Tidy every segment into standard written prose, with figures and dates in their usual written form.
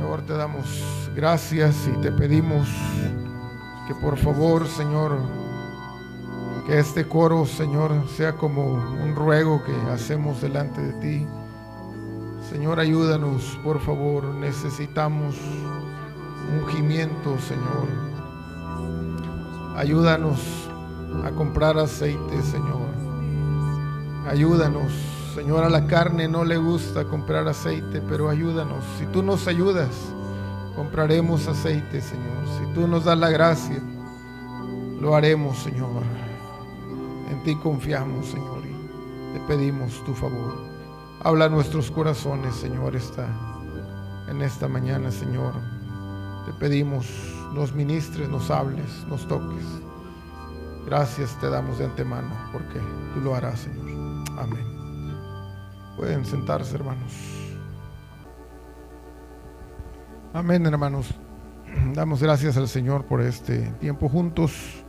Señor, te damos gracias y te pedimos que por favor, Señor, que este coro, Señor, sea como un ruego que hacemos delante de ti. Señor, ayúdanos, por favor, necesitamos ungimiento, Señor. Ayúdanos a comprar aceite, Señor. Ayúdanos, Señor, a la carne no le gusta comprar aceite, pero ayúdanos. Si tú nos ayudas, compraremos aceite, Señor. Si tú nos das la gracia, lo haremos, Señor. En ti confiamos, Señor, y te pedimos tu favor. Habla a nuestros corazones, Señor, en esta mañana, Señor. Te pedimos, nos ministres, nos hables, nos toques. Gracias te damos de antemano, porque tú lo harás, Señor. Amén. Pueden sentarse, hermanos. Amén, hermanos. Damos gracias al Señor por este tiempo juntos.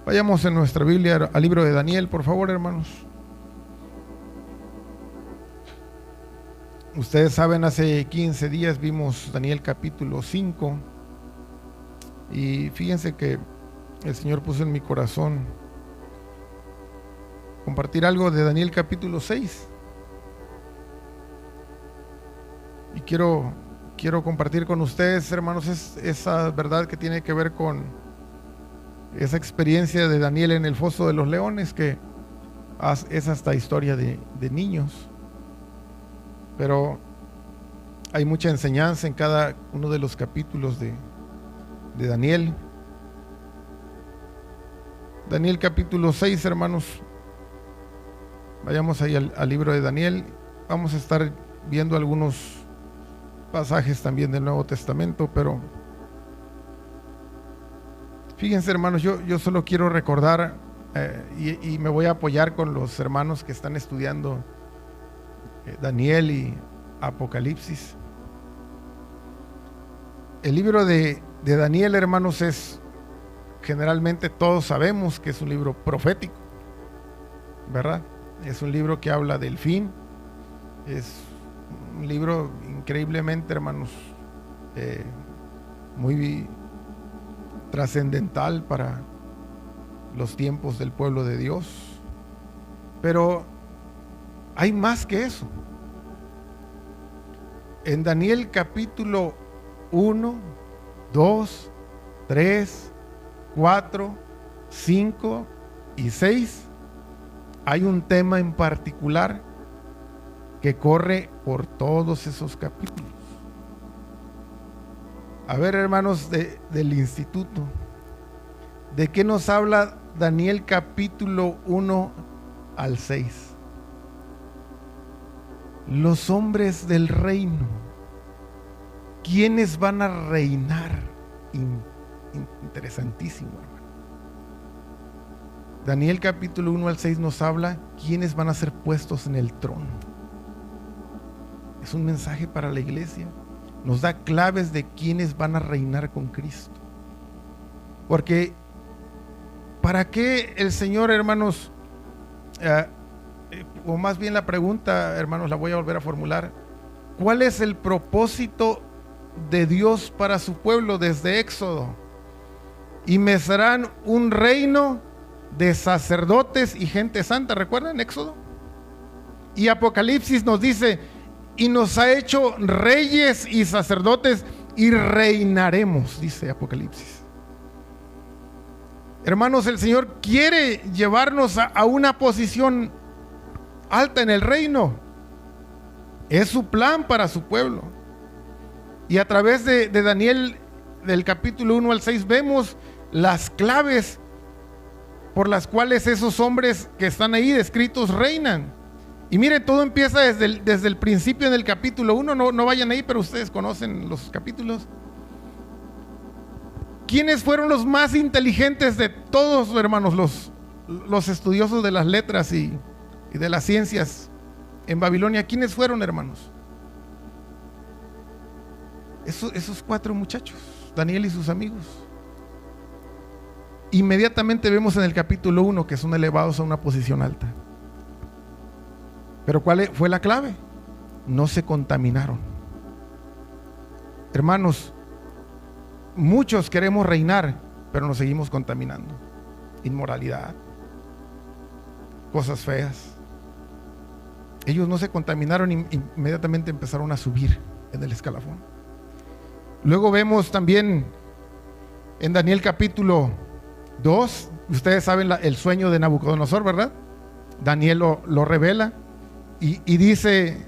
Vayamos en nuestra Biblia al libro de Daniel, por favor, hermanos. Ustedes saben, hace 15 días vimos Daniel capítulo 5. Y fíjense que el Señor puso en mi corazón compartir algo de Daniel capítulo 6. Y quiero compartir con ustedes, hermanos, esa verdad que tiene que ver con esa experiencia de Daniel en el foso de los leones, que es hasta historia de niños. Pero hay mucha enseñanza en cada uno de los capítulos de Daniel. Daniel capítulo 6, hermanos. Vayamos ahí al libro de Daniel. Vamos a estar viendo algunos pasajes también del Nuevo Testamento, pero fíjense, hermanos, yo solo quiero recordar y me voy a apoyar con los hermanos que están estudiando Daniel y Apocalipsis. El libro de Daniel, hermanos, generalmente todos sabemos que es un libro profético, ¿verdad? Es un libro que habla del fin. Es un libro increíblemente, hermanos, muy trascendental para los tiempos del pueblo de Dios. Pero hay más que eso. En Daniel capítulo 1, 2, 3, 4, 5 y 6 hay un tema en particular que corre por todos esos capítulos. A ver, hermanos del instituto, ¿de qué nos habla Daniel capítulo 1 al 6? Los hombres del reino. ¿Quiénes van a reinar? Interesantísimo, hermano. Daniel capítulo 1 al 6 nos habla quiénes van a ser puestos en el trono. Es un mensaje para la iglesia. Nos da claves de quiénes van a reinar con Cristo. Porque ¿para qué el Señor, hermanos, o más bien la pregunta, hermanos, la voy a volver a formular? ¿Cuál es el propósito de Dios para su pueblo desde Éxodo? Y me serán un reino de sacerdotes y gente santa. ¿Recuerdan Éxodo? Y Apocalipsis nos dice: y nos ha hecho reyes y sacerdotes y reinaremos, dice Apocalipsis. Hermanos, el Señor quiere llevarnos a una posición alta en el reino. Es su plan para su pueblo. Y a través de Daniel, del capítulo 1 al 6, vemos las claves por las cuales esos hombres que están ahí descritos reinan. Y miren, todo empieza desde el principio en el capítulo 1. No vayan ahí, pero ustedes conocen los capítulos. ¿Quiénes fueron los más inteligentes de todos, hermanos, los estudiosos de las letras y de las ciencias en Babilonia? ¿Quiénes fueron, hermanos? Esos 4 muchachos, Daniel y sus amigos. Inmediatamente vemos en el capítulo 1 que son elevados a una posición alta. Pero ¿cuál fue la clave? No se contaminaron. Hermanos, muchos queremos reinar, pero nos seguimos contaminando. Inmoralidad, cosas feas. Ellos no se contaminaron y inmediatamente empezaron a subir en el escalafón. Luego vemos también en Daniel capítulo 2, ustedes saben el sueño de Nabucodonosor, ¿verdad? Daniel lo revela y dice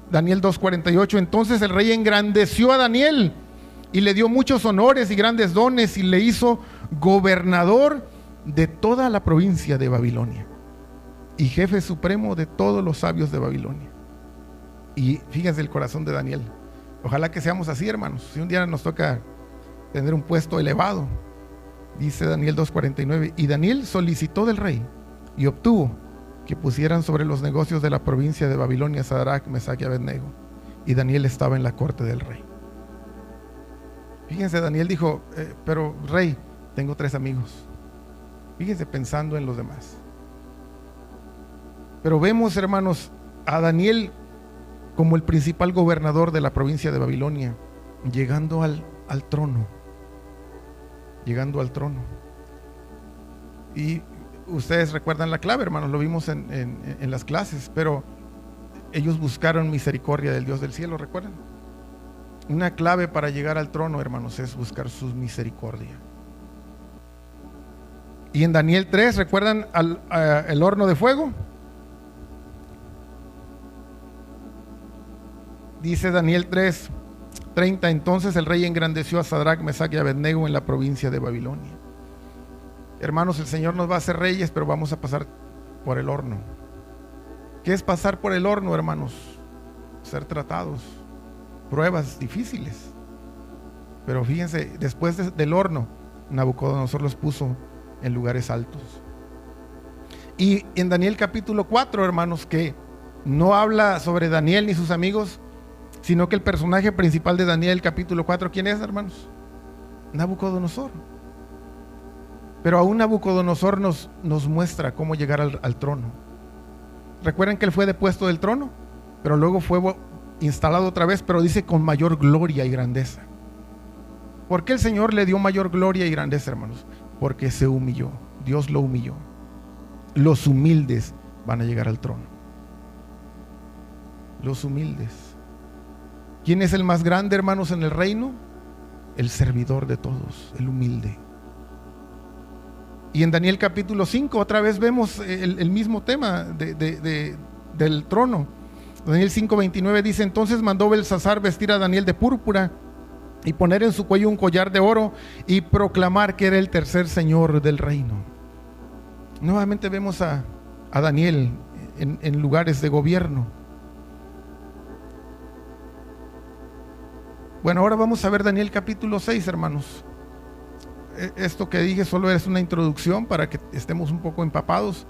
Daniel 2:48, entonces el rey engrandeció a Daniel y le dio muchos honores y grandes dones y le hizo gobernador de toda la provincia de Babilonia y jefe supremo de todos los sabios de Babilonia. Y fíjense el corazón de Daniel. Ojalá que seamos así, hermanos. Si un día nos toca tener un puesto elevado, dice Daniel 2:49, y Daniel solicitó del rey y obtuvo que pusieran sobre los negocios de la provincia de Babilonia Sadrach, Mesach y Abednego, y Daniel estaba en la corte del rey. Fíjense, Daniel dijo, pero rey, tengo 3 amigos. Fíjense, pensando en los demás. Pero vemos, hermanos, a Daniel como el principal gobernador de la provincia de Babilonia, llegando al trono. Llegando al trono. Y ustedes recuerdan la clave, hermanos, lo vimos en las clases, pero ellos buscaron misericordia del Dios del cielo, ¿recuerdan? Una clave para llegar al trono, hermanos, es buscar su misericordia. Y en Daniel 3, ¿recuerdan el horno de fuego? Dice Daniel 3:30, entonces el rey engrandeció a Sadrach, Mesach y Abednego en la provincia de Babilonia. Hermanos, el Señor nos va a hacer reyes, pero vamos a pasar por el horno. ¿Qué es pasar por el horno, hermanos? Ser tratados, pruebas difíciles. Pero fíjense, después del horno, Nabucodonosor los puso en lugares altos. Y en Daniel capítulo 4, hermanos, que no habla sobre Daniel ni sus amigos, sino que el personaje principal de Daniel capítulo 4, ¿quién es, hermanos? Nabucodonosor. Pero aún Nabucodonosor nos muestra cómo llegar al trono. Recuerden que él fue depuesto del trono, pero luego fue instalado otra vez, pero dice con mayor gloria y grandeza. ¿Por qué el Señor le dio mayor gloria y grandeza, hermanos? Porque se humilló, Dios lo humilló. Los humildes van a llegar al trono. Los humildes. ¿Quién es el más grande, hermanos, en el reino? El servidor de todos, el humilde. Y en Daniel capítulo 5 otra vez vemos el mismo tema del trono. Daniel 5:29 dice, entonces mandó Belsasar vestir a Daniel de púrpura y poner en su cuello un collar de oro y proclamar que era el tercer señor del reino. Nuevamente vemos a Daniel en lugares de gobierno. Bueno, ahora vamos a ver Daniel capítulo 6, hermanos. Esto que dije solo es una introducción para que estemos un poco empapados,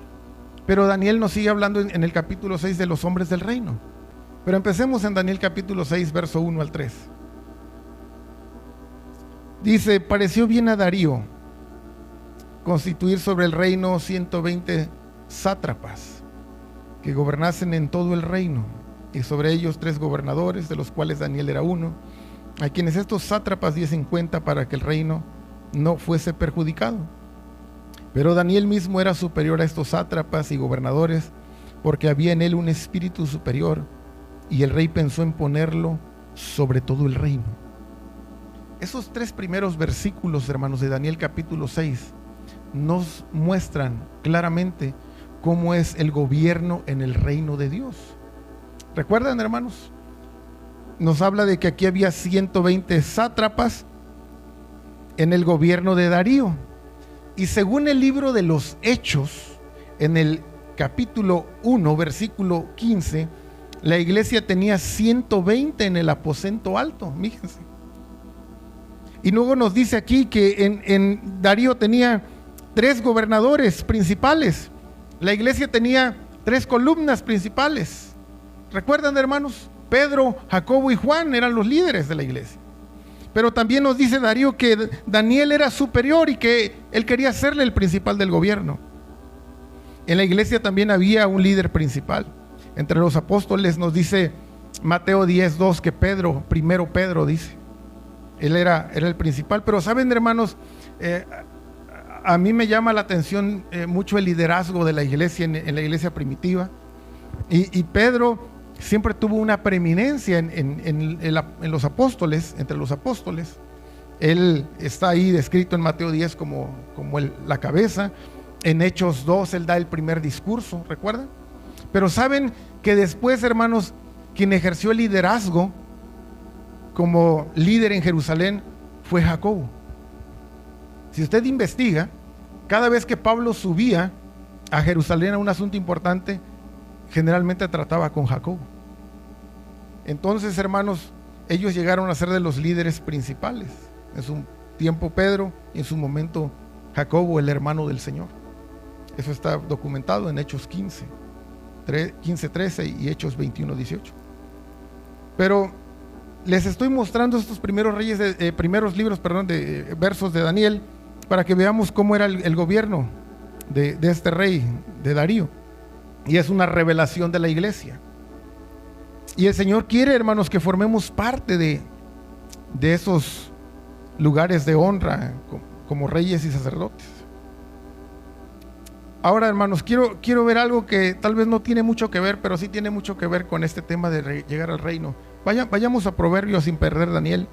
pero Daniel nos sigue hablando en el capítulo 6 de los hombres del reino. Pero empecemos en Daniel capítulo 6, verso 1 al 3. Dice, pareció bien a Darío constituir sobre el reino 120 sátrapas que gobernasen en todo el reino, y sobre ellos 3 gobernadores, de los cuales Daniel era uno, a quienes estos sátrapas diesen cuenta para que el reino no fuese perjudicado. Pero Daniel mismo era superior a estos sátrapas y gobernadores, porque había en él un espíritu superior, y el rey pensó en ponerlo sobre todo el reino. Esos 3 primeros versículos, hermanos, de Daniel capítulo 6 nos muestran claramente cómo es el gobierno en el reino de Dios. ¿Recuerdan, hermanos? Nos habla de que aquí había 120 sátrapas en el gobierno de Darío. Y según el libro de los Hechos, en el capítulo 1, versículo 15, la iglesia tenía 120 en el aposento alto, fíjense. Y luego nos dice aquí que en Darío tenía 3 gobernadores principales. La iglesia tenía 3 columnas principales. ¿Recuerdan, hermanos? Pedro, Jacobo y Juan eran los líderes de la iglesia. Pero también nos dice Darío que Daniel era superior y que él quería serle el principal del gobierno. En la iglesia también había un líder principal. Entre los apóstoles nos dice Mateo 10:2 que primero Pedro dice, Él era el principal. Pero saben, hermanos, a mí me llama la atención mucho el liderazgo de la iglesia en la iglesia primitiva. Y Pedro siempre tuvo una preeminencia en los apóstoles, entre los apóstoles. Él está ahí descrito en Mateo 10 como la cabeza. En Hechos 2 él da el primer discurso, ¿recuerdan? Pero saben que después, hermanos, quien ejerció el liderazgo como líder en Jerusalén fue Jacobo. Si usted investiga, cada vez que Pablo subía a Jerusalén a un asunto importante, generalmente trataba con Jacobo. Entonces, hermanos, ellos llegaron a ser de los líderes principales. En su tiempo Pedro y en su momento Jacobo, el hermano del Señor. Eso está documentado en Hechos 15:13 y Hechos 21:18. Pero les estoy mostrando estos primeros libros de versos de Daniel, para que veamos cómo era el gobierno de este rey, de Darío. Y es una revelación de la iglesia. Y el Señor quiere, hermanos, que formemos parte de esos lugares de honra como reyes y sacerdotes. Ahora, hermanos, quiero ver algo que tal vez no tiene mucho que ver, pero sí tiene mucho que ver con este tema de llegar al reino. Vayamos a Proverbios sin perder Daniel.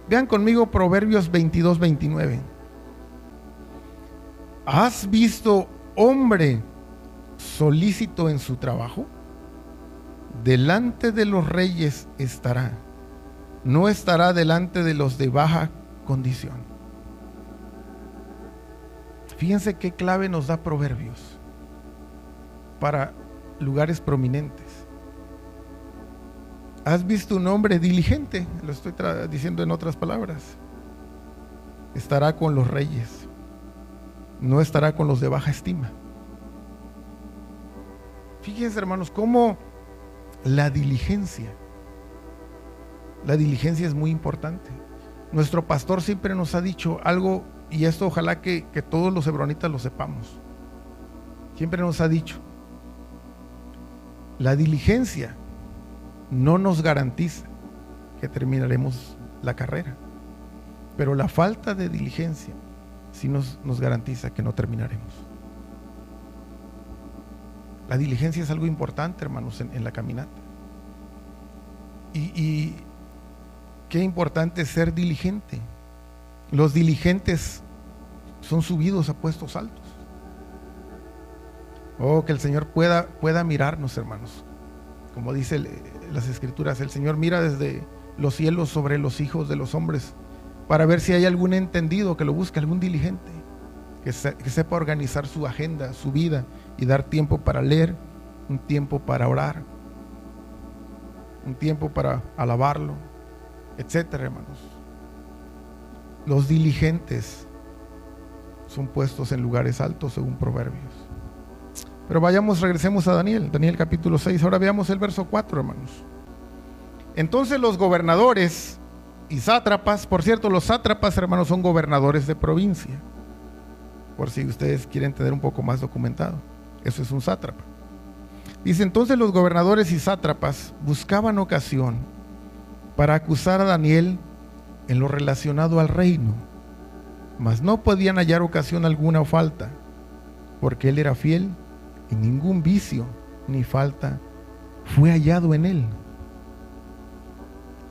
Vean conmigo Proverbios 22:29. ¿Has visto hombre solícito en su trabajo? Delante de los reyes estará, no estará delante de los de baja condición. Fíjense qué clave nos da Proverbios para lugares prominentes. ¿Has visto un hombre diligente? Lo estoy diciendo en otras palabras. Estará con los reyes, no estará con los de baja estima. Fíjense, hermanos, cómo la diligencia es muy importante. Nuestro pastor siempre nos ha dicho algo, y esto ojalá que todos los hebronitas lo sepamos. Siempre nos ha dicho: la diligencia no nos garantiza que terminaremos la carrera, pero la falta de diligencia sí nos garantiza que no terminaremos. La diligencia es algo importante, hermanos, en la caminata. Y qué importante es ser diligente. Los diligentes son subidos a puestos altos. Oh, que el Señor pueda mirarnos, hermanos. Como dice las Escrituras, el Señor mira desde los cielos sobre los hijos de los hombres para ver si hay algún entendido que lo busque, algún diligente que sepa organizar su agenda, su vida, y dar tiempo para leer, un tiempo para orar, un tiempo para alabarlo, etcétera, hermanos. Los diligentes son puestos en lugares altos, según Proverbios. Pero regresemos a Daniel capítulo 6. Ahora veamos el verso 4, hermanos. Entonces los gobernadores y sátrapas, por cierto, los sátrapas, hermanos, son gobernadores de provincia, por si ustedes quieren tener un poco más documentado. Eso es un sátrapa. Dice: entonces los gobernadores y sátrapas buscaban ocasión para acusar a Daniel en lo relacionado al reino, mas no podían hallar ocasión alguna o falta, porque él era fiel y ningún vicio ni falta fue hallado en él.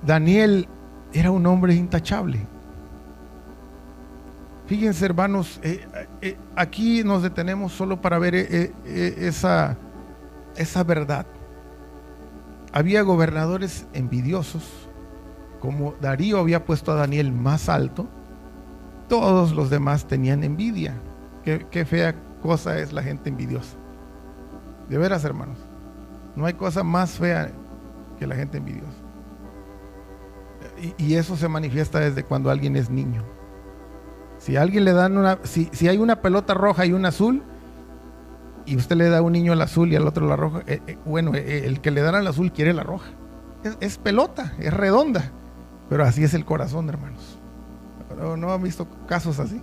Daniel era un hombre intachable. Fíjense, hermanos, aquí nos detenemos solo para ver esa verdad. Había gobernadores envidiosos. Como Darío había puesto a Daniel más alto, todos los demás tenían envidia. Qué fea cosa es la gente envidiosa. De veras, hermanos, no hay cosa más fea que la gente envidiosa. Y eso se manifiesta desde cuando alguien es niño. Si a alguien le dan si hay una pelota roja y una azul, y usted le da a un niño el azul y al otro la roja, el que le dan al azul quiere la roja. Es pelota, es redonda, pero así es el corazón, hermanos. ¿No han visto casos así?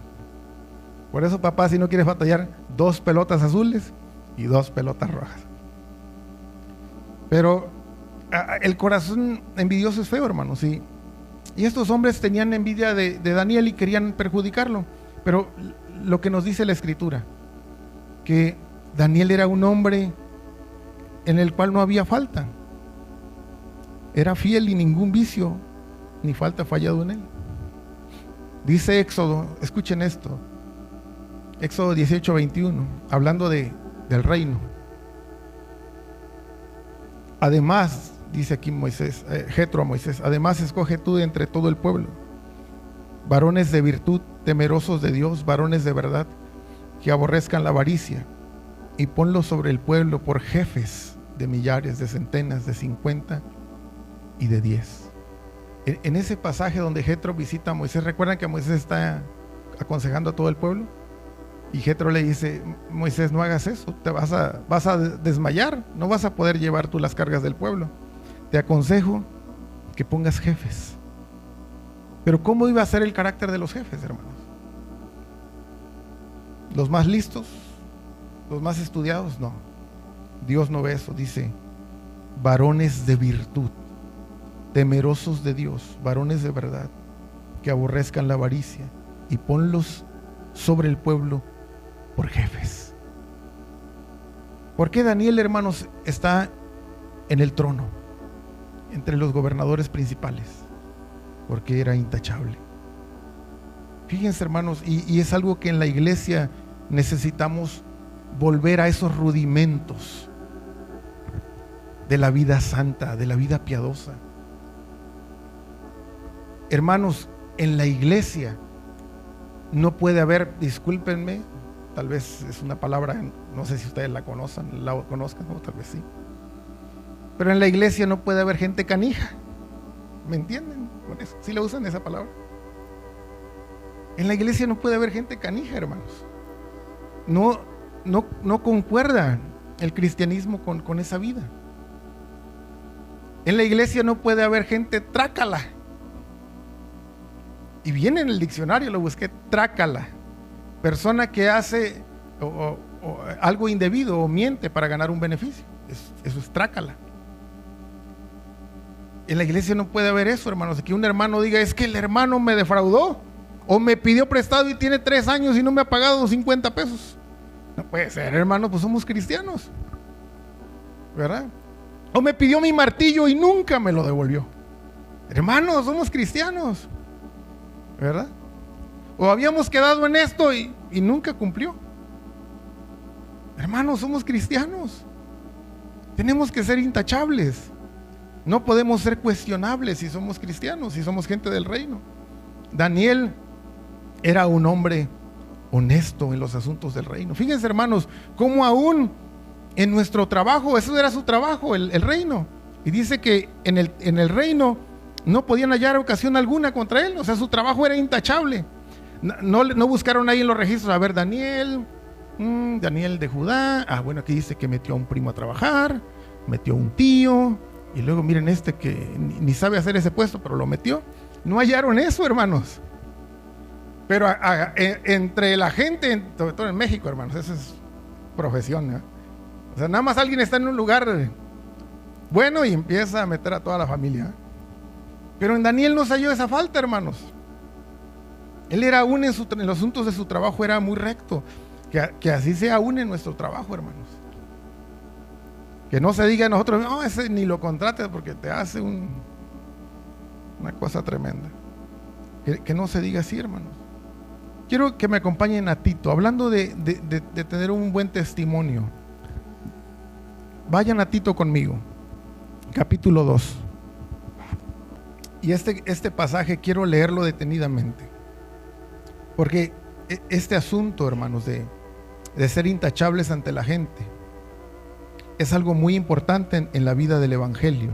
Por eso, papá, si no quieres batallar, 2 pelotas azules y 2 pelotas rojas. Pero el corazón envidioso es feo, hermanos. Y estos hombres tenían envidia de Daniel y querían perjudicarlo. Pero lo que nos dice la Escritura, que Daniel era un hombre en el cual no había falta. Era fiel y ningún vicio ni falta fallado en él. Dice Éxodo, escuchen esto, Éxodo 18:21, hablando del reino. Además, dice aquí Moisés, Jetro a Moisés, además escoge tú de entre todo el pueblo varones de virtud, temerosos de Dios, varones de verdad, que aborrezcan la avaricia, y ponlos sobre el pueblo por jefes de millares, de centenas, de 50 y de 10. En ese pasaje donde Jetro visita a Moisés, ¿recuerdan que Moisés está aconsejando a todo el pueblo? Y Jetro le dice, Moisés, no hagas eso, te vas a desmayar, no vas a poder llevar tú las cargas del pueblo. Te aconsejo que pongas jefes. Pero ¿cómo iba a ser el carácter de los jefes, hermanos? ¿Los más listos? ¿Los más estudiados? No. Dios no ve eso, dice, varones de virtud, temerosos de Dios, varones de verdad, que aborrezcan la avaricia, y ponlos sobre el pueblo por jefes. ¿Por qué Daniel, hermanos, está en el trono, entre los gobernadores principales? Porque era intachable. Fíjense, hermanos, y es algo que en la iglesia necesitamos volver a esos rudimentos de la vida santa, de la vida piadosa. Hermanos, en la iglesia no puede haber, discúlpenme, tal vez es una palabra, no sé si ustedes la conozcan, o tal vez sí, pero en la iglesia no puede haber gente canija. ¿Me entienden con eso? ¿Sí la usan esa palabra? En la iglesia no puede haber gente canija, hermanos. No concuerda el cristianismo con esa vida. En la iglesia no puede haber gente trácala. Y viene en el diccionario, lo busqué, trácala. Persona que hace o algo indebido o miente para ganar un beneficio. Eso es trácala. En la iglesia no puede haber eso, hermanos. Que un hermano diga, es que el hermano me defraudó o me pidió prestado y tiene 3 años y no me ha pagado 50 pesos. No puede ser, hermanos, pues somos cristianos, ¿verdad? O me pidió mi martillo y nunca me lo devolvió. Hermanos, somos cristianos, ¿verdad? O habíamos quedado en esto y nunca cumplió. Hermanos, somos cristianos. Tenemos que ser intachables. No podemos ser cuestionables si somos cristianos, si somos gente del reino. Daniel era un hombre honesto en los asuntos del reino. Fíjense, hermanos, cómo aún en nuestro trabajo, eso era su trabajo, el reino. Y dice que en el reino no podían hallar ocasión alguna contra él. O sea, su trabajo era intachable. No buscaron ahí en los registros, a ver, Daniel de Judá. Bueno, aquí dice que metió a un primo a trabajar, metió a un tío. Y luego miren que ni sabe hacer ese puesto, pero lo metió. No hallaron eso, hermanos. Pero entre la gente, sobre todo en México, hermanos, esa es profesión, ¿eh? O sea, nada más alguien está en un lugar bueno y empieza a meter a toda la familia. Pero en Daniel no se halló esa falta, hermanos. Él era aún en los asuntos de su trabajo, era muy recto. Que así sea aún en nuestro trabajo, hermanos. Que no se diga a nosotros, no, ese ni lo contrates porque te hace una cosa tremenda. Que no se diga así, hermanos. Quiero que me acompañen a Tito, hablando de tener un buen testimonio. Vayan a Tito conmigo, capítulo 2. Y este pasaje quiero leerlo detenidamente. Porque este asunto, hermanos, de ser intachables ante la gente, es algo muy importante en la vida del evangelio.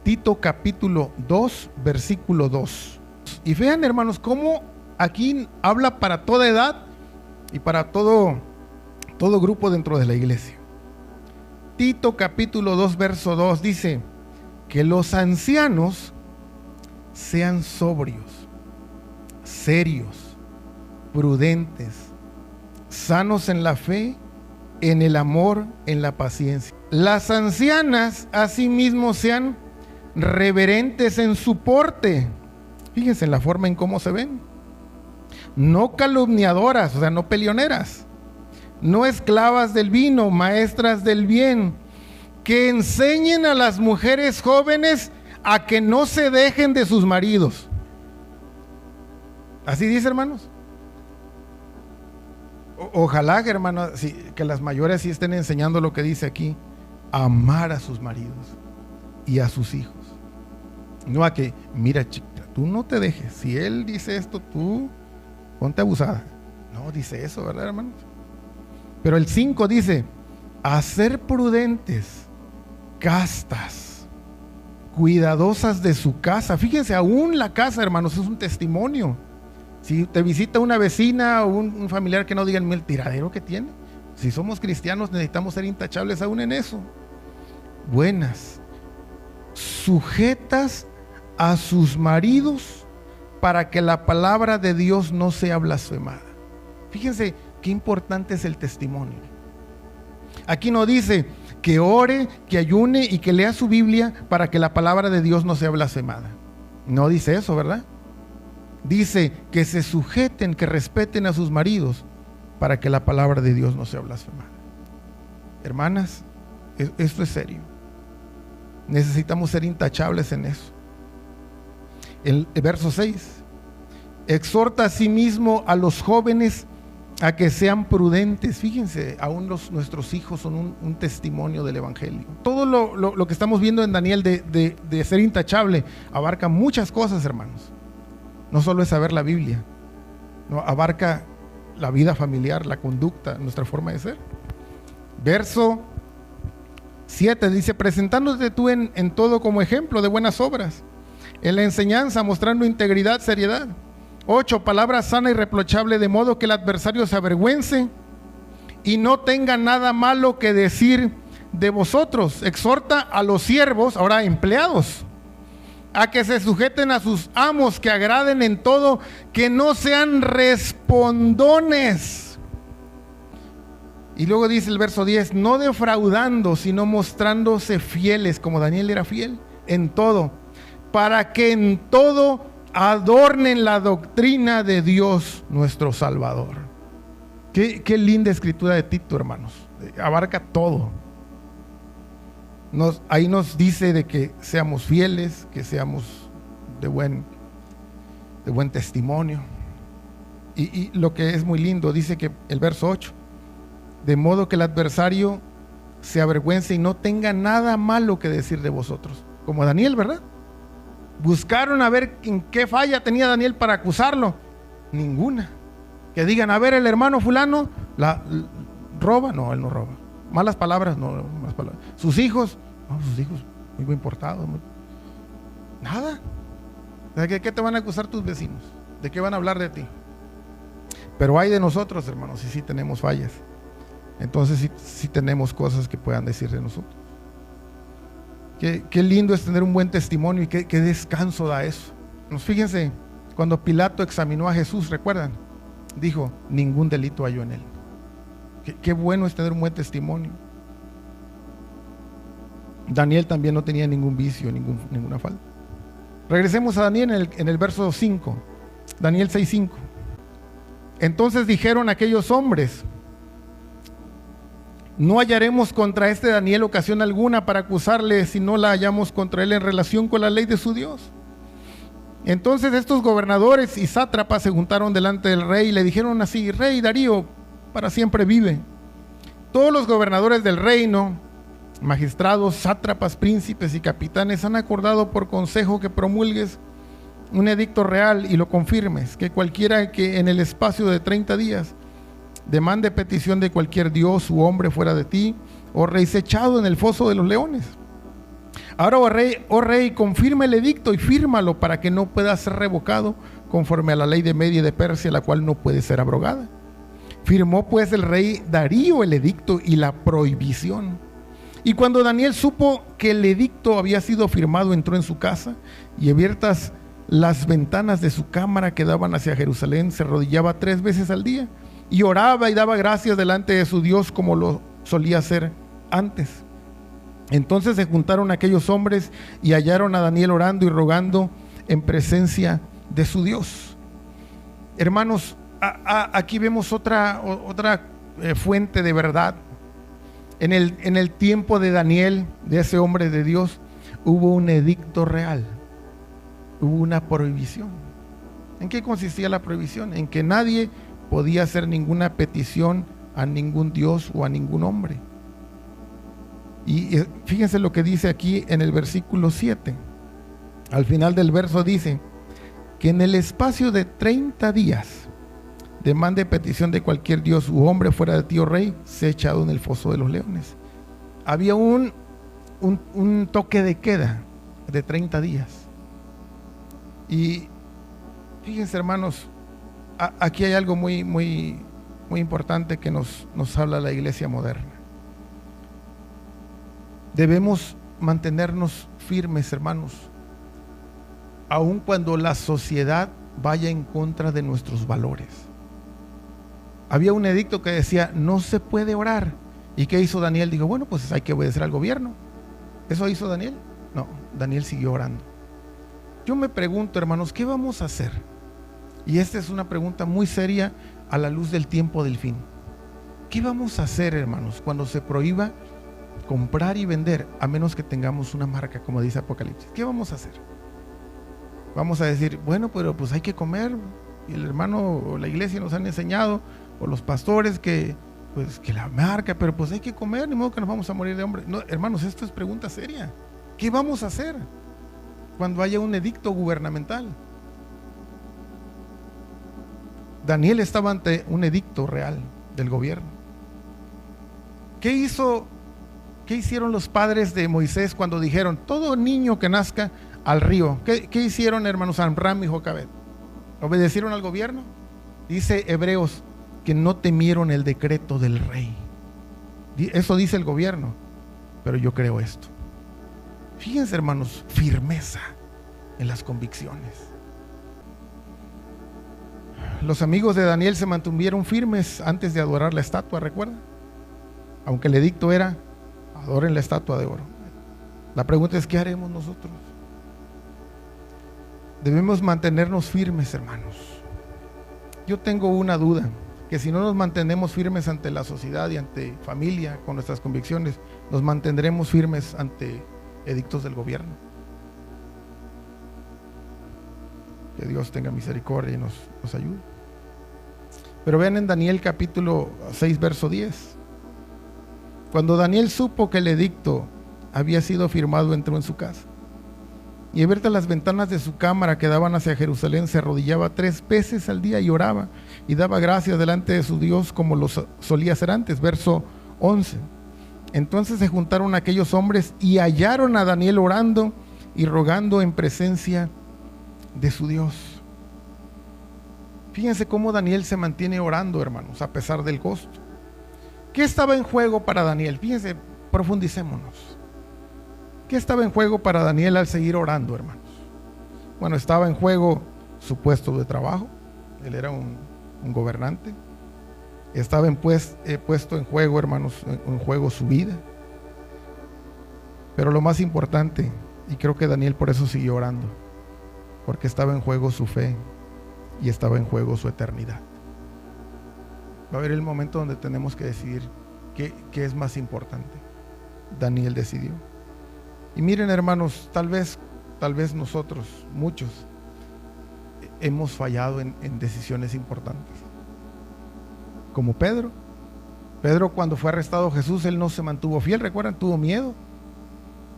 Tito capítulo 2, versículo 2. Y vean, hermanos, cómo aquí habla para toda edad y para todo grupo dentro de la iglesia. Tito capítulo 2, verso 2 dice que los ancianos sean sobrios, serios, prudentes, sanos en la fe, en el amor, en la paciencia. Las ancianas asimismo sean reverentes en su porte, Fíjense en la forma en cómo se ven. No calumniadoras, o sea, no peleoneras. No esclavas del vino, maestras del bien, que enseñen a las mujeres jóvenes a que no se dejen de sus maridos. Así dice, hermanos. Ojalá, hermanos, sí, que las mayores sí estén enseñando lo que dice aquí: amar a sus maridos y a sus hijos. No a que, mira chica, tú no te dejes, si él dice esto, tú ponte abusada. No dice eso, ¿verdad, hermanos? Pero el 5 dice: a ser prudentes, castas, cuidadosas de su casa. Fíjense, aún la casa, hermanos, es un testimonio. Si te visita una vecina o un familiar, que no digan el tiradero que tiene. Si somos cristianos necesitamos ser intachables aún en eso. Buenas, sujetas a sus maridos, para que la palabra de Dios no sea blasfemada. Fíjense qué importante es el testimonio. Aquí no dice que ore, que ayune y que lea su Biblia para que la palabra de Dios no sea blasfemada. No dice eso, ¿verdad? Dice que se sujeten, que respeten a sus maridos para que la palabra de Dios no sea blasfemada. Hermanas, esto es serio. Necesitamos ser intachables en eso. El verso 6: exhorta a sí mismo a los jóvenes a que sean prudentes. Fíjense, aún nuestros hijos son un testimonio del evangelio. Todo lo que estamos viendo en Daniel de ser intachable abarca muchas cosas, hermanos. No solo es saber la Biblia, no, abarca la vida familiar, la conducta, nuestra forma de ser. Verso 7 dice: presentándote tú en todo como ejemplo de buenas obras, en la enseñanza mostrando integridad, seriedad. 8, palabra sana y reprochable, de modo que el adversario se avergüence y no tenga nada malo que decir de vosotros. Exhorta a los siervos, ahora empleados, a que se sujeten a sus amos, que agraden en todo, que no sean respondones. Y luego dice el verso 10: no defraudando, sino mostrándose fieles, como Daniel era fiel en todo, para que en todo adornen la doctrina de Dios nuestro Salvador. Qué linda escritura de Tito, hermanos. Abarca todo. Ahí nos dice de que seamos fieles, que seamos de buen testimonio. Y lo que es muy lindo, dice que el verso 8: de modo que el adversario se avergüence y no tenga nada malo que decir de vosotros. Como Daniel, ¿verdad? Buscaron a ver en qué falla tenía Daniel para acusarlo. Ninguna. Que digan, a ver, el hermano fulano roba. No, él no roba. Malas palabras, no, malas palabras. Sus hijos, no, sus hijos muy bien portados. Nada. ¿De qué te van a acusar tus vecinos? ¿De qué van a hablar de ti? Pero hay de nosotros, hermanos, si sí tenemos fallas. Entonces sí tenemos cosas que puedan decir de nosotros. Qué lindo es tener un buen testimonio y qué descanso da eso. Fíjense, cuando Pilato examinó a Jesús, ¿recuerdan? Dijo, ningún delito halló en él. Qué bueno es tener un buen testimonio. Daniel también no tenía ningún vicio, ninguna falta. Regresemos a Daniel en el verso 5. Daniel 6:5. Entonces dijeron aquellos hombres: no hallaremos contra este Daniel ocasión alguna para acusarle, si no la hallamos contra él en relación con la ley de su Dios. Entonces estos gobernadores y sátrapas se juntaron delante del rey y le dijeron así: Rey Darío, para siempre vive. Todos los gobernadores del reino, magistrados, sátrapas, príncipes y capitanes, han acordado por consejo que promulgues un edicto real y lo confirmes, que cualquiera que en el espacio de 30 días demande petición de cualquier dios u hombre fuera de ti, oh rey, sea echado en el foso de los leones. Ahora, oh rey, confirma el edicto y fírmalo para que no pueda ser revocado conforme a la ley de Media y de Persia, la cual no puede ser abrogada. Firmó pues el rey Darío el edicto y la prohibición. Y cuando Daniel supo que el edicto había sido firmado, entró en su casa y, abiertas las ventanas de su cámara que daban hacia Jerusalén, se arrodillaba 3 veces al día y oraba y daba gracias delante de su Dios, como lo solía hacer antes. Entonces se juntaron aquellos hombres y hallaron a Daniel orando y rogando en presencia de su Dios. Hermanos, aquí vemos otra fuente de verdad. En el tiempo de Daniel, de ese hombre de Dios, hubo un edicto real, hubo una prohibición. ¿En qué consistía la prohibición? En que nadie podía hacer ninguna petición a ningún Dios o a ningún hombre. Y fíjense lo que dice aquí en el versículo 7. Al final del verso dice que en el espacio de 30 días, demanda y petición de cualquier Dios u hombre fuera de ti, oh rey, sea echado en el foso de los leones. Había un toque de queda de 30 días. Y fíjense, hermanos, aquí hay algo muy, muy, muy importante que nos habla la iglesia moderna. Debemos mantenernos firmes, hermanos, aun cuando la sociedad vaya en contra de nuestros valores. Había un edicto que decía, no se puede orar. ¿Y qué hizo Daniel? Dijo, bueno, pues hay que obedecer al gobierno. ¿Eso hizo Daniel? No, Daniel siguió orando. Yo me pregunto, hermanos, ¿qué vamos a hacer? Y esta es una pregunta muy seria a la luz del tiempo del fin. ¿Qué vamos a hacer, hermanos, cuando se prohíba comprar y vender, a menos que tengamos una marca, como dice Apocalipsis? ¿Qué vamos a hacer? Vamos a decir, bueno, pero pues hay que comer. Y el hermano o la iglesia nos han enseñado, o los pastores, que la marca, pero pues hay que comer, ni modo que nos vamos a morir de hambre. No, hermanos, esto es pregunta seria. ¿Qué vamos a hacer cuando haya un edicto gubernamental? Daniel estaba ante un edicto real del gobierno. ¿Qué hicieron los padres de Moisés cuando dijeron, todo niño que nazca al río? ¿Qué hicieron, hermanos Amram y Jocabed? ¿Obedecieron al gobierno? Dice Hebreos que no temieron el decreto del rey. Eso dice el gobierno, pero yo creo esto. Fíjense, hermanos, firmeza en las convicciones. Los amigos de Daniel se mantuvieron firmes antes de adorar la estatua, ¿recuerdan? Aunque el edicto era, adoren la estatua de oro. La pregunta es, ¿qué haremos nosotros? Debemos mantenernos firmes, hermanos. Yo tengo una duda, que si no nos mantenemos firmes ante la sociedad y ante familia con nuestras convicciones, nos mantendremos firmes ante edictos del gobierno. Que Dios tenga misericordia y nos ayude. Pero vean en Daniel capítulo 6, verso 10. Cuando Daniel supo que el edicto había sido firmado, entró en su casa. Y abiertas las ventanas de su cámara que daban hacia Jerusalén, se arrodillaba 3 veces al día y oraba y daba gracias delante de su Dios como lo solía hacer antes. Verso 11. Entonces se juntaron aquellos hombres y hallaron a Daniel orando y rogando en presencia de su Dios. Fíjense cómo Daniel se mantiene orando, hermanos, a pesar del costo. ¿Qué estaba en juego para Daniel? Fíjense, profundicémonos. ¿Qué estaba en juego para Daniel al seguir orando, hermanos? Bueno, estaba en juego su puesto de trabajo. Él era un gobernante. Estaba puesto en juego, hermanos, en juego su vida. Pero lo más importante, y creo que Daniel por eso siguió orando, porque estaba en juego su fe y estaba en juego su eternidad. Va a haber el momento donde tenemos que decidir qué es más importante. Daniel decidió. Y miren, hermanos, tal vez nosotros, muchos, hemos fallado en decisiones importantes. Como Pedro. Pedro, cuando fue arrestado Jesús, él no se mantuvo fiel, recuerdan, tuvo miedo.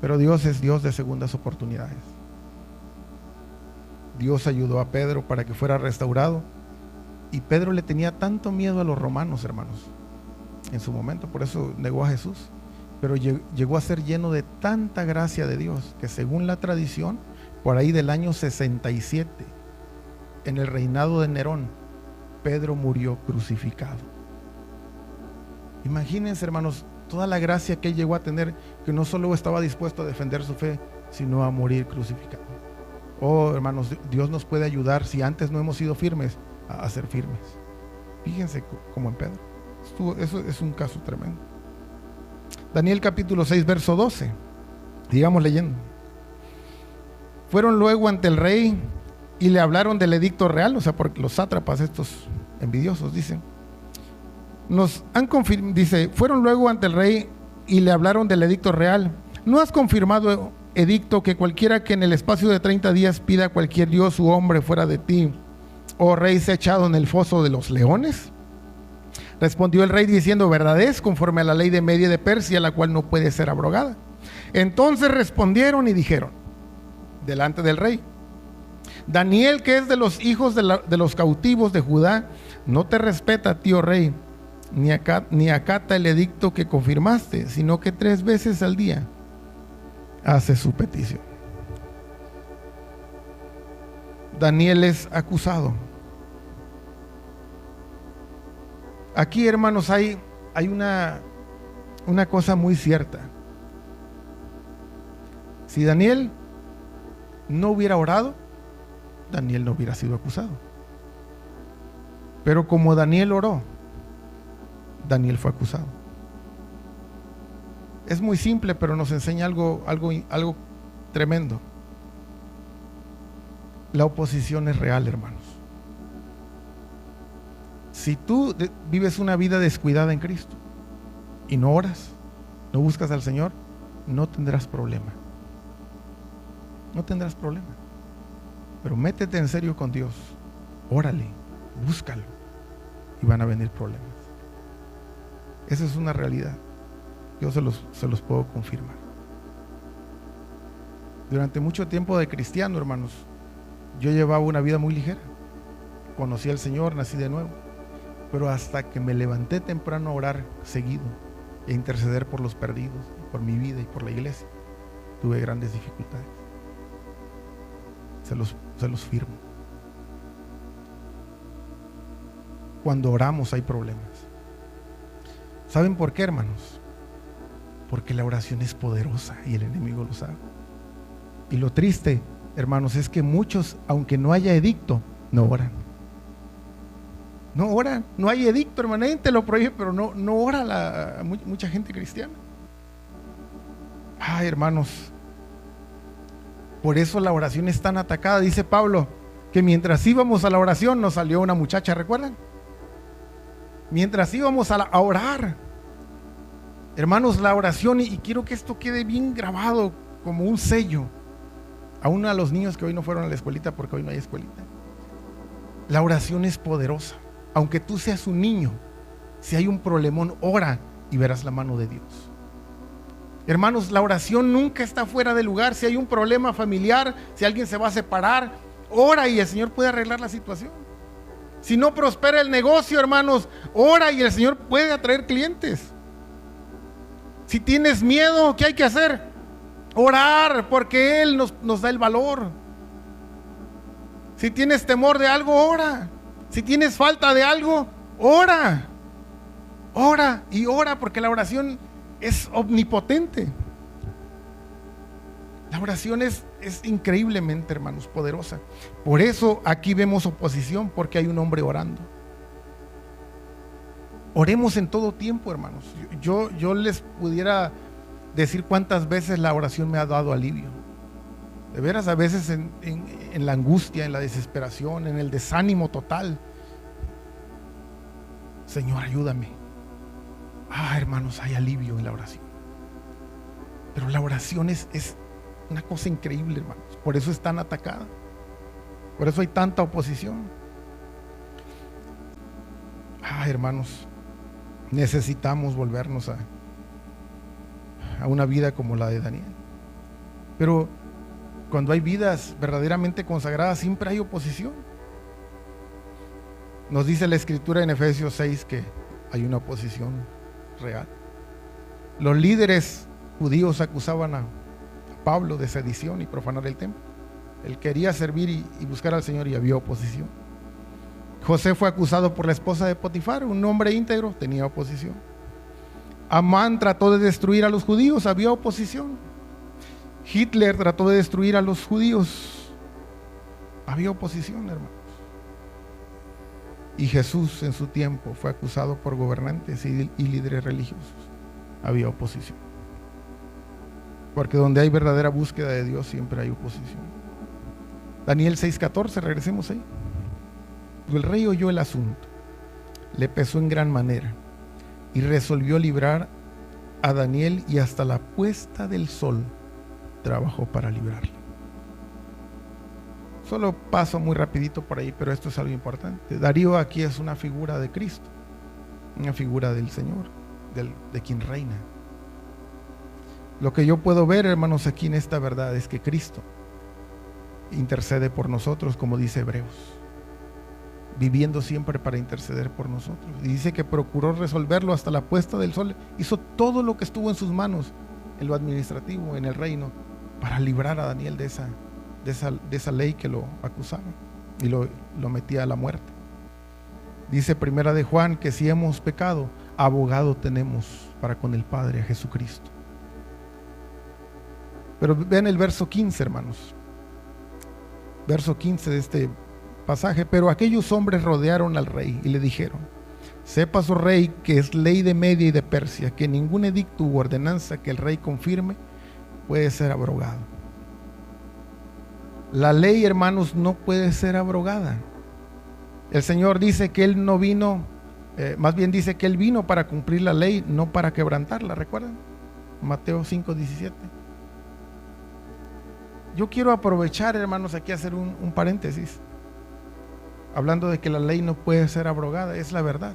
Pero Dios es Dios de segundas oportunidades. Dios ayudó a Pedro para que fuera restaurado. Y Pedro le tenía tanto miedo a los romanos, hermanos, en su momento, por eso negó a Jesús. Pero llegó a ser lleno de tanta gracia de Dios, que según la tradición, por ahí del año 67, en el reinado de Nerón, Pedro murió crucificado. Imagínense, hermanos, toda la gracia que él llegó a tener, que no solo estaba dispuesto a defender su fe, sino a morir crucificado. Oh, hermanos, Dios nos puede ayudar, si antes no hemos sido firmes, a ser firmes. Fíjense como en Pedro. Eso es un caso tremendo. Daniel capítulo 6, verso 12. Sigamos leyendo. Fueron luego ante el rey y le hablaron del edicto real, o sea, porque los sátrapas estos envidiosos, dicen, dice, fueron luego ante el rey y le hablaron del edicto real. ¿No has confirmado, edicto, que cualquiera que en el espacio de 30 días pida a cualquier dios u hombre fuera de ti, oh rey, sea echado en el foso de los leones? Respondió el rey diciendo, verdad es, conforme a la ley de Media y de Persia, la cual no puede ser abrogada. Entonces respondieron y dijeron delante del rey, Daniel, que es de los hijos de los cautivos de Judá, no te respeta, tío rey, ni acata el edicto que confirmaste, sino que 3 veces al día hace su petición. Daniel es acusado. Aquí, hermanos, hay una cosa muy cierta. Si Daniel no hubiera orado, Daniel no hubiera sido acusado. Pero como Daniel oró, Daniel fue acusado. Es muy simple, pero nos enseña algo tremendo. La oposición es real, hermanos. Si tú vives una vida descuidada en Cristo y no oras, no buscas al Señor, no tendrás problema. No tendrás problema. Pero métete en serio con Dios, órale, búscalo, y van a venir problemas. Esa es una realidad. Yo se los puedo confirmar. Durante mucho tiempo de cristiano, hermanos, yo llevaba una vida muy ligera. Conocí al Señor, nací de nuevo. Pero hasta que me levanté temprano a orar seguido e interceder por los perdidos, por mi vida y por la iglesia, tuve grandes dificultades. Se los firmo. Cuando oramos hay problemas. ¿Saben por qué, hermanos? Porque la oración es poderosa y el enemigo lo sabe. Y lo triste, hermanos, es que muchos, aunque no haya edicto, no oran. No oran, no hay edicto, hermano, nadie te lo prohíbe, pero no ora mucha gente cristiana. Ay, hermanos, por eso la oración es tan atacada. Dice Pablo que mientras íbamos a la oración nos salió una muchacha, ¿recuerdan? Mientras íbamos a orar, hermanos, la oración, y quiero que esto quede bien grabado como un sello, aún a los niños que hoy no fueron a la escuelita, porque hoy no hay escuelita. La oración es poderosa. Aunque tú seas un niño, si hay un problemón, ora y verás la mano de Dios. Hermanos, la oración nunca está fuera de lugar. Si hay un problema familiar, si alguien se va a separar, ora y el Señor puede arreglar la situación. Si no prospera el negocio, hermanos, ora y el Señor puede atraer clientes. Si tienes miedo, ¿qué hay que hacer? Orar, porque Él nos da el valor. Si tienes temor de algo, ora. Si tienes falta de algo, ora. Ora y ora, porque la oración es omnipotente. La oración es increíblemente, hermanos, poderosa. Por eso aquí vemos oposición, porque hay un hombre orando. Oremos en todo tiempo, hermanos. Yo les pudiera decir cuántas veces la oración me ha dado alivio. De veras, a veces en la angustia, en la desesperación, en el desánimo total. Señor, ayúdame. Hermanos, hay alivio en la oración. Pero la oración es una cosa increíble, hermanos. Por eso es tan atacada. Por eso hay tanta oposición. Hermanos, necesitamos volvernos a una vida como la de Daniel. Pero cuando hay vidas verdaderamente consagradas, siempre hay oposición. Nos dice la Escritura en Efesios 6 que hay una oposición real. Los líderes judíos acusaban a Pablo de sedición y profanar el templo. Él quería servir y buscar al Señor, y había oposición. José fue acusado por la esposa de Potifar, un hombre íntegro, tenía oposición. Amán trató de destruir a los judíos, había oposición. Hitler trató de destruir a los judíos, había oposición, hermanos. Y Jesús en su tiempo fue acusado por gobernantes y líderes religiosos, había oposición. Porque donde hay verdadera búsqueda de Dios siempre hay oposición. Daniel 6:14, regresemos ahí. El rey oyó el asunto, le pesó en gran manera y resolvió librar a Daniel, y hasta la puesta del sol trabajó para librarlo. Solo paso muy rapidito por ahí, pero esto es algo importante. Darío aquí es una figura de Cristo, una figura del Señor, de quien reina. Lo que yo puedo ver, hermanos, aquí en esta verdad es que Cristo intercede por nosotros, como dice Hebreos, viviendo siempre para interceder por nosotros. Y dice que procuró resolverlo hasta la puesta del sol. Hizo todo lo que estuvo en sus manos en lo administrativo, en el reino, para librar a Daniel de esa ley que lo acusaba y lo metía a la muerte. Dice Primera de Juan que si hemos pecado, abogado tenemos para con el Padre, a Jesucristo. Pero vean el verso 15, hermanos. Verso 15 de este pasaje. Pero aquellos hombres rodearon al rey y le dijeron: sepas, oh rey, que es ley de Media y de Persia, que ningún edicto u ordenanza que el rey confirme puede ser abrogado. La ley, hermanos, no puede ser abrogada. El Señor dice que Él no vino, más bien dice que Él vino para cumplir la ley, no para quebrantarla. ¿Recuerdan? Mateo 5:17. Yo quiero aprovechar, hermanos, aquí hacer un paréntesis, hablando de que la ley no puede ser abrogada. Es la verdad.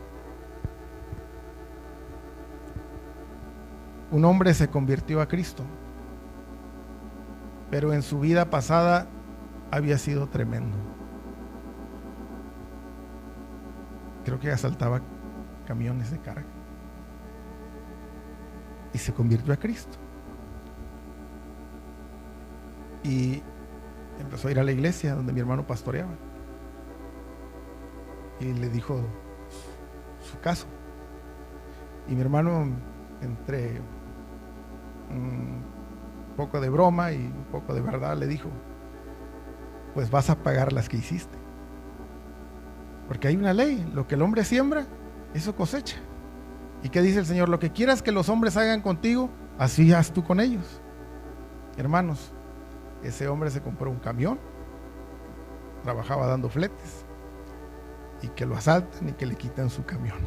Un hombre se convirtió a Cristo, pero en su vida pasada había sido tremendo. Creo que asaltaba camiones de carga y se convirtió a Cristo. Y empezó a ir a la iglesia donde mi hermano pastoreaba y le dijo su caso. Y mi hermano, entre un poco de broma y un poco de verdad, le dijo: pues vas a pagar las que hiciste, porque hay una ley: lo que el hombre siembra, eso cosecha. ¿Y qué dice el Señor? Lo que quieras que los hombres hagan contigo, así haz tú con ellos. Hermanos, ese hombre se compró un camión, trabajaba dando fletes, y que lo asaltan y que le quitan su camión.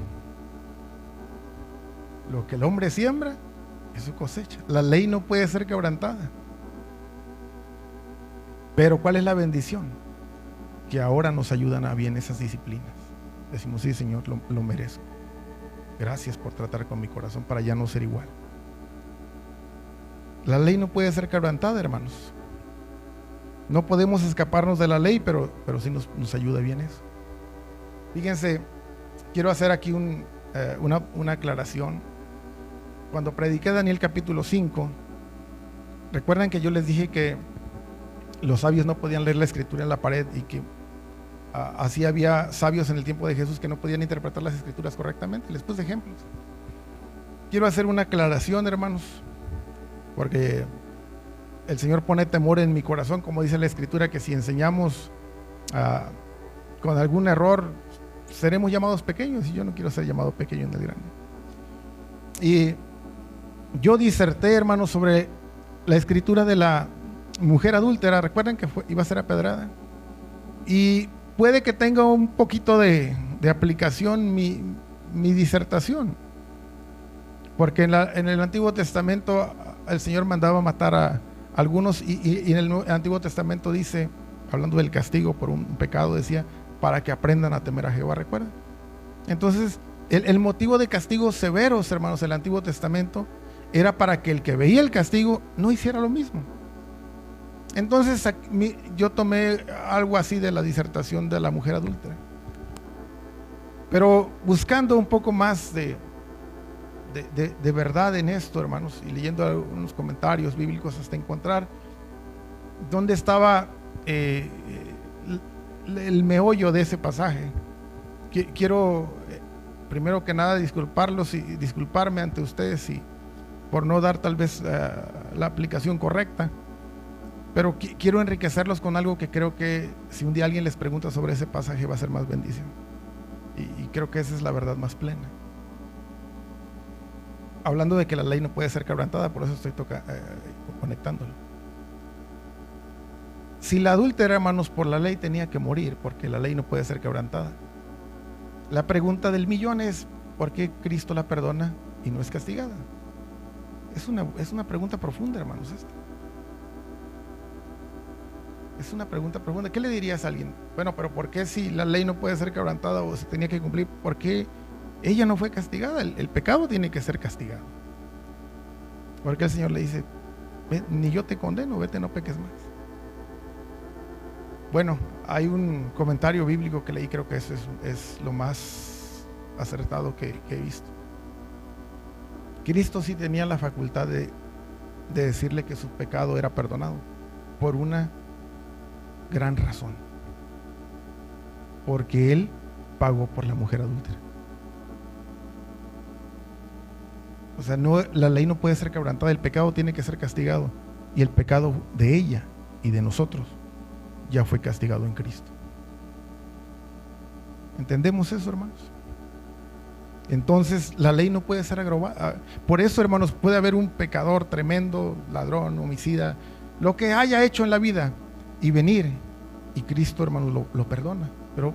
Lo que el hombre siembra, eso cosecha. La ley no puede ser quebrantada. Pero ¿cuál es la bendición? Que ahora nos ayudan a bien esas disciplinas. Decimos: sí, Señor, lo merezco. Gracias por tratar con mi corazón para ya no ser igual. La ley no puede ser quebrantada, hermanos. No podemos escaparnos de la ley, pero sí nos ayuda bien eso. Fíjense, quiero hacer aquí una aclaración. Cuando prediqué Daniel capítulo 5, recuerdan que yo les dije que los sabios no podían leer la escritura en la pared, y que así había sabios en el tiempo de Jesús que no podían interpretar las escrituras correctamente. Les puse ejemplos. Quiero hacer una aclaración, hermanos, porque el Señor pone temor en mi corazón, como dice la escritura, que si enseñamos con algún error, seremos llamados pequeños, y yo no quiero ser llamado pequeño en el grande. Y yo diserté, hermanos, sobre la escritura de la mujer adúltera. Recuerden que iba a ser apedrada, y puede que tenga un poquito de aplicación mi disertación, porque en el Antiguo Testamento el Señor mandaba matar a algunos, y en el Antiguo Testamento dice, hablando del castigo por un pecado, decía: para que aprendan a temer a Jehová. ¿Recuerdan? Entonces el motivo de castigos severos, hermanos, del Antiguo Testamento era para que el que veía el castigo no hiciera lo mismo. Entonces yo tomé algo así de la disertación de la mujer adúltera, pero buscando un poco más de verdad en esto, hermanos, y leyendo algunos comentarios bíblicos hasta encontrar dónde estaba el meollo de ese pasaje. Quiero primero que nada disculparlos y disculparme ante ustedes por no dar tal vez la aplicación correcta, pero quiero enriquecerlos con algo que creo que si un día alguien les pregunta sobre ese pasaje va a ser más bendición, y creo que esa es la verdad más plena. Hablando de que la ley no puede ser quebrantada, por eso estoy conectándolo. Si la adúltera, hermanos, por la ley tenía que morir, porque la ley no puede ser quebrantada. La pregunta del millón es: ¿por qué Cristo la perdona y no es castigada? Es una pregunta profunda, hermanos, esta. Es una pregunta profunda. ¿Qué le dirías a alguien? Bueno, pero ¿por qué si la ley no puede ser quebrantada o se tenía que cumplir, por qué ella no fue castigada? El pecado tiene que ser castigado. Porque el Señor le dice: ni yo te condeno, vete, no peques más. Bueno, hay un comentario bíblico que leí, creo que eso es lo más acertado que he visto. Cristo sí tenía la facultad de decirle que su pecado era perdonado por una gran razón: porque Él pagó por la mujer adúltera. O sea, la ley no puede ser quebrantada, el pecado tiene que ser castigado, y el pecado de ella y de nosotros ya fue castigado en Cristo. ¿Entendemos eso, hermanos? Entonces la ley no puede ser agravada. Por eso, hermanos, puede haber un pecador tremendo, ladrón, homicida, lo que haya hecho en la vida, y venir, y Cristo, hermanos, lo perdona. Pero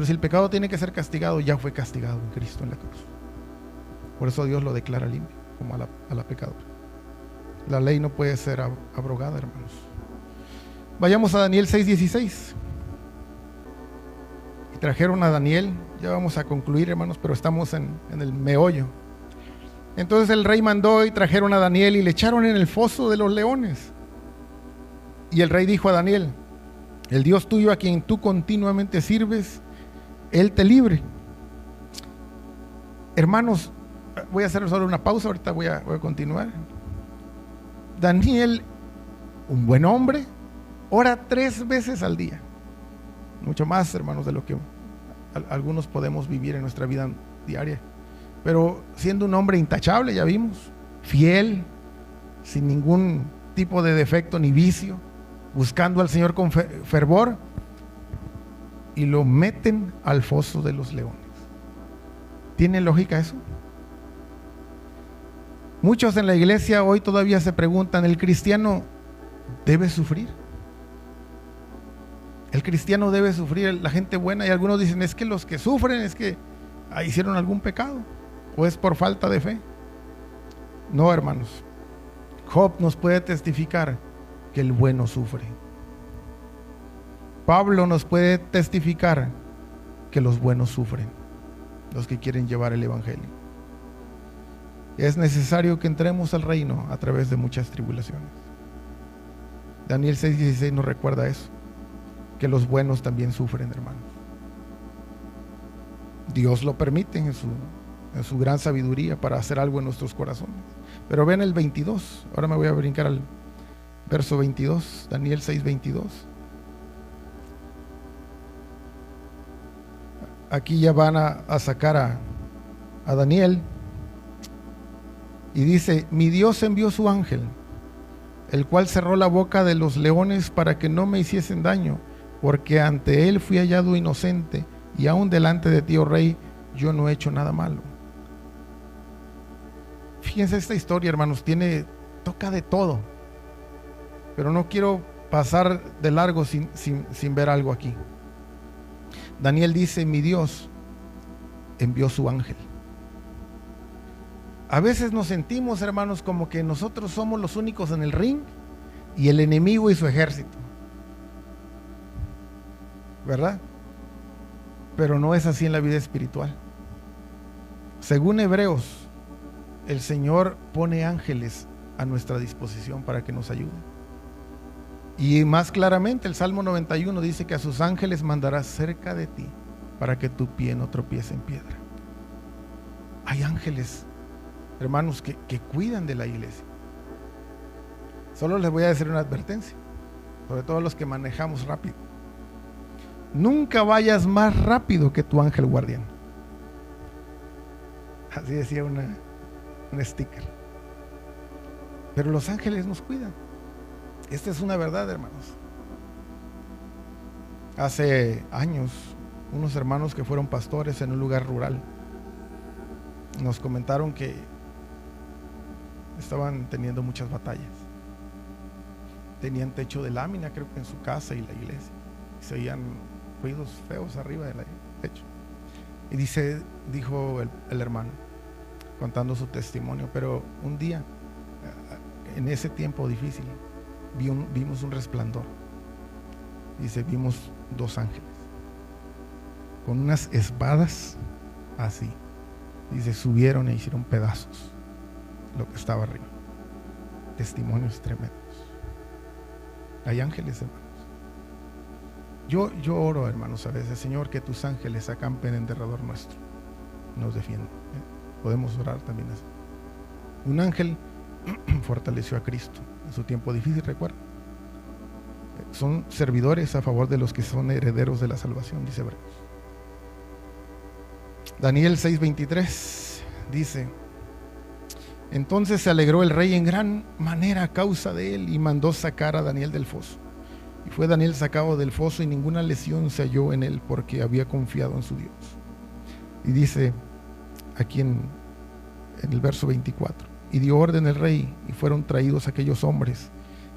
si el pecado tiene que ser castigado, ya fue castigado en Cristo en la cruz. Por eso Dios lo declara limpio, como a la pecadora. La ley no puede ser abrogada, hermanos. Vayamos a Daniel 6:16. Y trajeron a Daniel. Ya vamos a concluir, hermanos, pero estamos en el meollo. Entonces el rey mandó y trajeron a Daniel y le echaron en el foso de los leones. Y el rey dijo a Daniel: el Dios tuyo, a quien tú continuamente sirves, Él te libre. Hermanos, voy a hacer solo una pausa, ahorita voy a continuar. Daniel, un buen hombre, ora 3 veces al día. Mucho más, hermanos, de lo que algunos podemos vivir en nuestra vida diaria. Pero siendo un hombre intachable, ya vimos, fiel, sin ningún tipo de defecto ni vicio, buscando al Señor con fervor, y lo meten al foso de los leones. ¿Tiene lógica eso? Muchos en la iglesia hoy todavía se preguntan: ¿el cristiano debe sufrir? El cristiano debe sufrir, la gente buena. Y algunos dicen: es que los que sufren es que hicieron algún pecado, o es por falta de fe. No, hermanos. Job nos puede testificar que el bueno sufre. Pablo nos puede testificar que los buenos sufren, los que quieren llevar el evangelio. Es necesario que entremos al reino a través de muchas tribulaciones. Daniel 6:16 nos recuerda eso, que los buenos también sufren, hermanos. Dios lo permite en su gran sabiduría para hacer algo en nuestros corazones. Pero ven el 22, ahora me voy a brincar al verso 22, Daniel 6:22. Aquí ya van a sacar a Daniel. Y dice: mi Dios envió su ángel, el cual cerró la boca de los leones para que no me hiciesen daño, porque ante él fui hallado inocente, y aún delante de ti, oh rey, yo no he hecho nada malo. Fíjense esta historia, hermanos, toca de todo, pero no quiero pasar de largo sin ver algo aquí. Daniel dice: mi Dios envió su ángel. A veces nos sentimos, hermanos, como que nosotros somos los únicos en el ring y el enemigo y su ejército, ¿verdad? Pero no es así en la vida espiritual. Según Hebreos, el Señor pone ángeles a nuestra disposición para que nos ayuden. Y más claramente el Salmo 91 dice que a sus ángeles mandará cerca de ti para que tu pie no tropiece en piedra. Hay ángeles, hermanos, que cuidan de la iglesia. Solo les voy a decir una advertencia, sobre todo los que manejamos rápido: nunca vayas más rápido que tu ángel guardián. Así decía un sticker. Pero los ángeles nos cuidan. Esta es una verdad, hermanos. Hace años, unos hermanos que fueron pastores en un lugar rural nos comentaron que estaban teniendo muchas batallas. tenían techo de lámina, creo que en su casa y la iglesia. Se oían ruidos feos arriba del techo. Y dijo el hermano, contando su testimonio, pero un día, en ese tiempo difícil, vimos un resplandor. Dice, vimos 2 ángeles con unas espadas así. Dice, subieron e hicieron pedazos lo que estaba arriba. Testimonios tremendos. Hay ángeles, hermanos. Yo oro, hermanos, a veces, Señor, que tus ángeles acampen en derredor nuestro, nos defiendan. Podemos orar también así. Un ángel fortaleció a Cristo en su tiempo difícil, recuerda. Son servidores a favor de los que son herederos de la salvación, dice Hebreos. Daniel 6:23 dice: entonces se alegró el rey en gran manera a causa de él, y mandó sacar a Daniel del foso. Y fue Daniel sacado del foso, y ninguna lesión se halló en él, porque había confiado en su Dios. Y dice aquí en el verso 24: y dio orden el rey, y fueron traídos aquellos hombres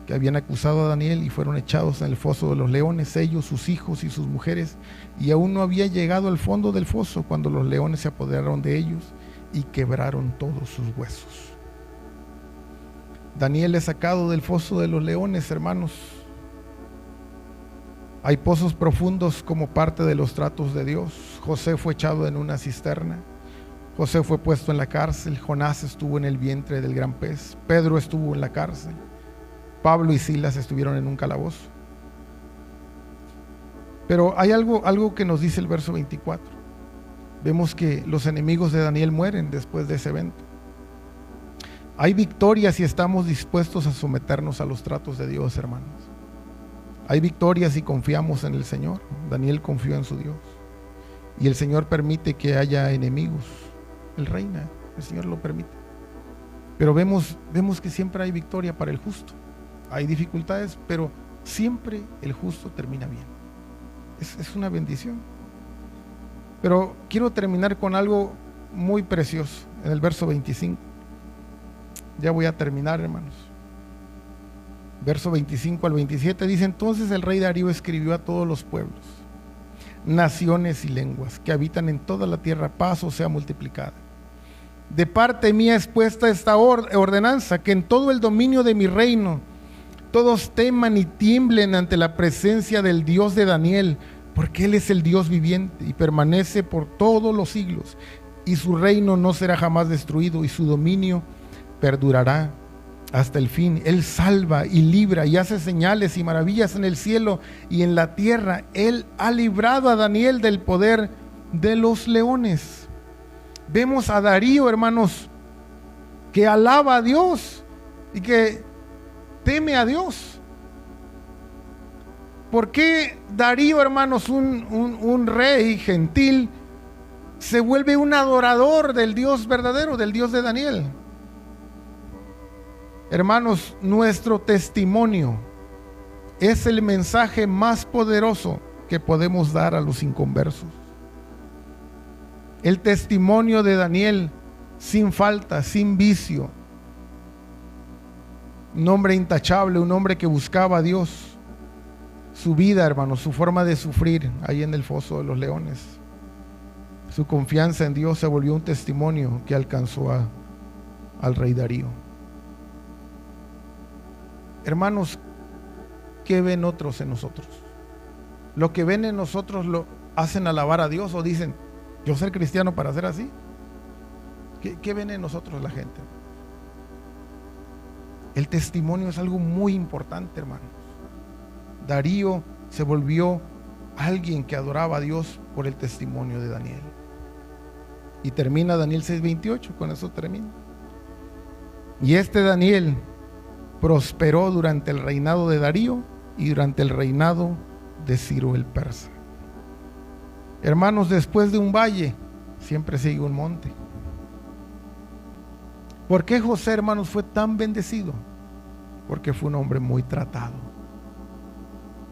que habían acusado a Daniel, y fueron echados en el foso de los leones, ellos, sus hijos y sus mujeres. Y aún no había llegado al fondo del foso cuando los leones se apoderaron de ellos y quebraron todos sus huesos. Daniel es sacado del foso de los leones, hermanos. Hay pozos profundos como parte de los tratos de Dios. José fue echado en una cisterna. José fue puesto en la cárcel. Jonás estuvo en el vientre del gran pez. Pedro estuvo en la cárcel. Pablo y Silas estuvieron en un calabozo. Pero hay algo que nos dice el verso 24. Vemos que los enemigos de Daniel mueren después de ese evento. Hay victoria si estamos dispuestos a someternos a los tratos de Dios, hermanos. Hay victoria si confiamos en el Señor. Daniel confió en su Dios. Y el Señor permite que haya enemigos. Él reina, el Señor lo permite. Pero vemos que siempre hay victoria para el justo. Hay dificultades, pero siempre el justo termina bien. Es una bendición. Pero quiero terminar con algo muy precioso en el verso 25. Ya voy a terminar, hermanos. Verso 25 al 27 dice: entonces el rey Darío escribió a todos los pueblos, naciones y lenguas que habitan en toda la tierra, paz os sea multiplicada. De parte mía es puesta esta ordenanza, que en todo el dominio de mi reino todos teman y tiemblen ante la presencia del Dios de Daniel, porque Él es el Dios viviente y permanece por todos los siglos, y su reino no será jamás destruido, y su dominio perdurará hasta el fin. Él salva y libra y hace señales y maravillas en el cielo y en la tierra. Él ha librado a Daniel del poder de los leones. Vemos a Darío, hermanos, que alaba a Dios y que teme a Dios. ¿Por qué Darío, hermanos, un rey gentil, se vuelve un adorador del Dios verdadero, del Dios de Daniel? Hermanos, nuestro testimonio es el mensaje más poderoso que podemos dar a los inconversos. El testimonio de Daniel, sin falta, sin vicio. Un hombre intachable, un hombre que buscaba a Dios. Su vida, hermanos, su forma de sufrir ahí en el foso de los leones. Su confianza en Dios se volvió un testimonio que alcanzó al rey Darío. Hermanos, ¿qué ven otros en nosotros? Lo que ven en nosotros lo hacen alabar a Dios, o dicen: ¿yo ser cristiano para ser así? ¿Qué ven en nosotros la gente? El testimonio es algo muy importante, hermanos. Darío se volvió alguien que adoraba a Dios por el testimonio de Daniel. Y termina Daniel 6:28, con eso termina. Y este Daniel prosperó durante el reinado de Darío y durante el reinado de Ciro el persa. Hermanos, después de un valle siempre sigue un monte. ¿Por qué José, hermanos, fue tan bendecido? Porque fue un hombre muy tratado.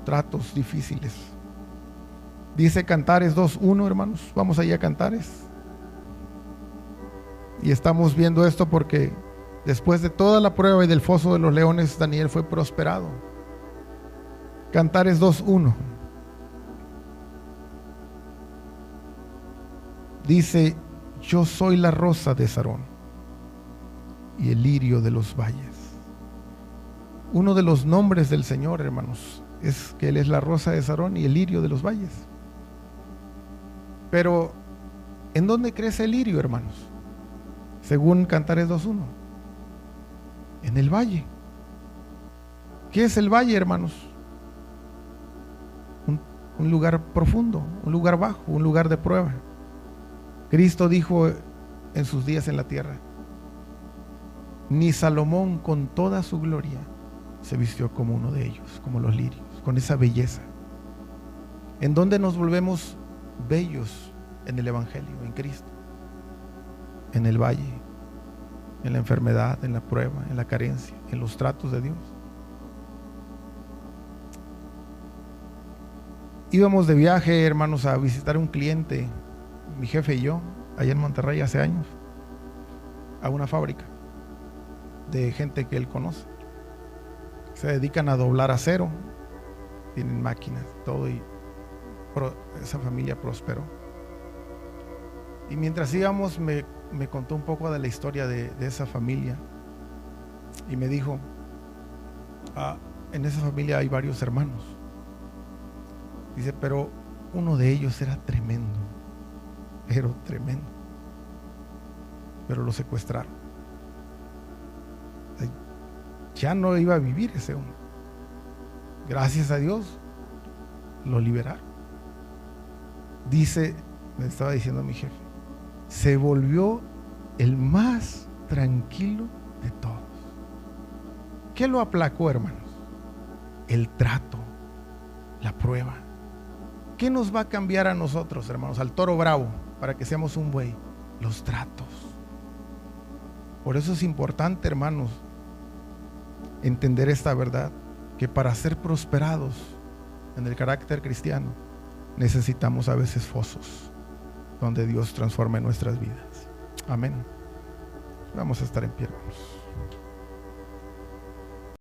Tratos difíciles. Dice Cantares 2:1, hermanos. Vamos allá a Cantares. Y estamos viendo esto porque después de toda la prueba y del foso de los leones, Daniel fue prosperado. Cantares 2:1. Dice: yo soy la rosa de Sarón y el lirio de los valles. Uno de los nombres del Señor, hermanos, es que Él es la rosa de Sarón y el lirio de los valles. Pero ¿en dónde crece el lirio, hermanos? Según Cantares 2:1, en el valle. ¿Qué es el valle, hermanos? Un lugar profundo, un lugar bajo, un lugar de prueba. Cristo dijo en sus días en la tierra: ni Salomón con toda su gloria se vistió como uno de ellos, como los lirios, con esa belleza. ¿En dónde nos volvemos bellos? En el Evangelio, en Cristo. En el valle, en la enfermedad, en la prueba, en la carencia, en los tratos de Dios. Íbamos de viaje, hermanos, a visitar a un cliente, mi jefe y yo, allá en Monterrey hace años, a una fábrica de gente que él conoce. Se dedican a doblar acero, tienen máquinas, todo, y esa familia prosperó. Y mientras íbamos me contó un poco de la historia de esa familia y me dijo: en esa familia hay varios hermanos. Dice, pero uno de ellos era tremendo, pero tremendo. Pero lo secuestraron. Ya no iba a vivir ese hombre. Gracias a Dios lo liberaron. Dice, me estaba diciendo mi jefe, se volvió el más tranquilo de todos. ¿Qué lo aplacó, hermanos? El trato, la prueba. ¿Qué nos va a cambiar a nosotros, hermanos, al toro bravo, para que seamos un buey? Los tratos. Por eso es importante, hermanos, entender esta verdad, que para ser prosperados en el carácter cristiano necesitamos a veces fosos donde Dios transforme nuestras vidas. Amén. Vamos a estar en pie, hermanos.